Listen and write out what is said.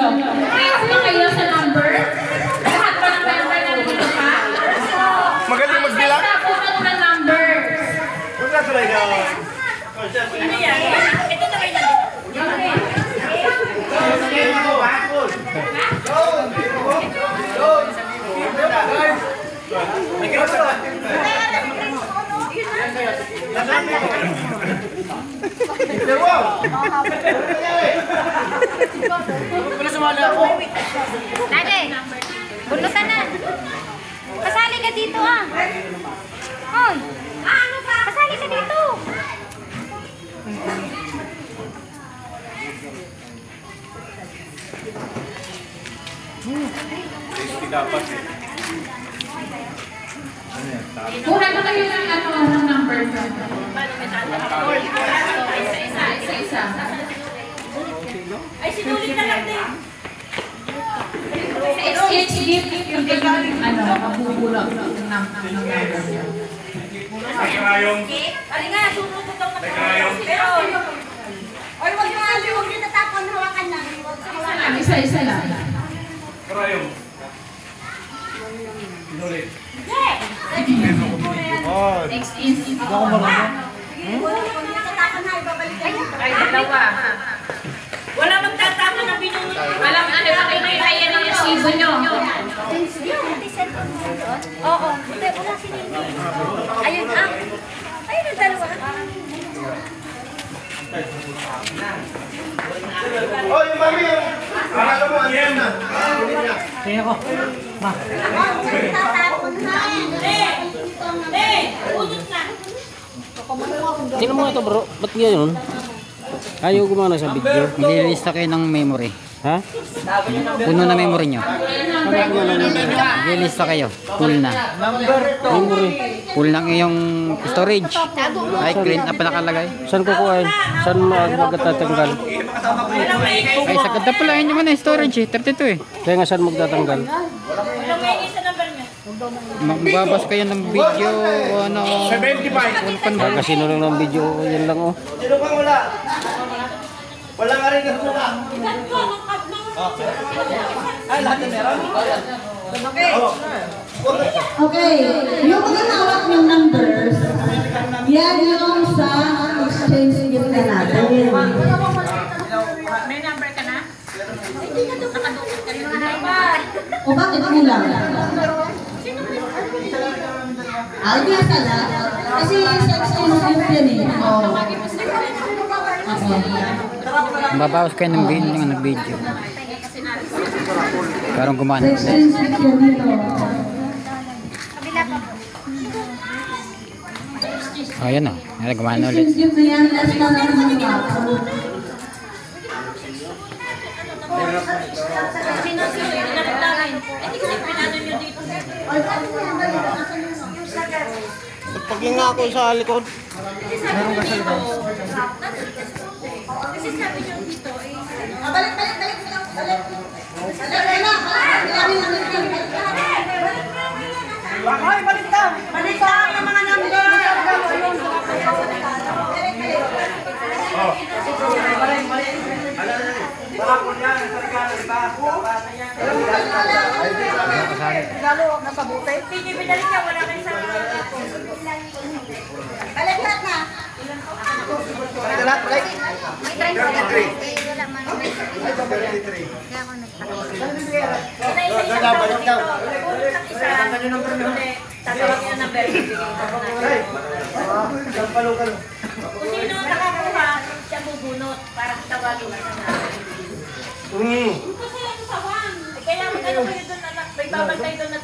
Next ba kayo sa number? Lahat ba ng member na dito pa? Magaling magbilang? Sa po ng number. Ano yan? Ito na kayo na. Dade, bulutan na. Kasali ka dito ah. Hoy, ano ba? Kasali ka dito. Dapat eh. Kuha na kayo ng ng number. Isa. Ay, sinulit na lang din. Sa exchange gift, yung mabubulang ng number niya. Karayong. Ali nga, sunod ito na Karayong. pero, Oy, wag mo nga, huwag niyo natapon, hawakan na. Isa lang. Karayong. Inulit. Exchange gift. ay, dalawa. Wala magtatama ng binunod. Walang ano pa kayo na ayan ang resibo nyo. Oo, hindi, wala si Nini. Ayun ah. Ayun ang dalawa. Oh, yung mami yung... Akala mo, ano na? Tingnan ko. Ma. Tatapon na. Unod na. Tingnan mo ito bro. Ba't ganyan? Ayaw gumana sa video. Nililista kayo ng memory. Ha? Puno na memory nyo. Nililista kayo. Full na. Memory. Full ng iyong storage. Ay, clean up na nakalagay. Saan kukuhain? Saan magtatanggal? Ay, sa ganda pala yun naman eh. Storage eh. 32 eh. Kaya nga saan magtatanggal? Walang may isa number niya. Magbabas kayo ng video. Ano. 75. Kasi lang ng video. Yan lang oh. Sino pang wala? Wala nga rin yung mukha. Ay, lahat na meron? Okay, yung mga hawak yung numbers, yan yung sa exchange gift na natin. May number ka na? O bakit kulang? Ay, di sana. Kasi sa exchange gift yan eh. Mababawas kayo ng video. Karong gumana. Sa exchange gift yan dito. Oh, yan o. Gumana ulit. Exchange gift na yan, last na lang yung mga. Sinusunod na lang namin. Hindi kasi pinano nyo dito. Paghinga ako sa likod. Meron ka sa likod. Kasi sabi nyo dito is... Balik. Hoy, balik daw! Balik daw yung mga number! Lalo, nasa butay. Hindi binalik niya, wala kayo sa... Balik lahat na. Balik. May 30 lang. Wala man. Kaya ako nagpapalala. Balik daw. Unang isa, tatawagin na number. Kung sino nakakuha, siya bubunot para tawagin na natin. Kasi ano sa one? Kaya mag-ano kayo doon, anak. May babantay doon na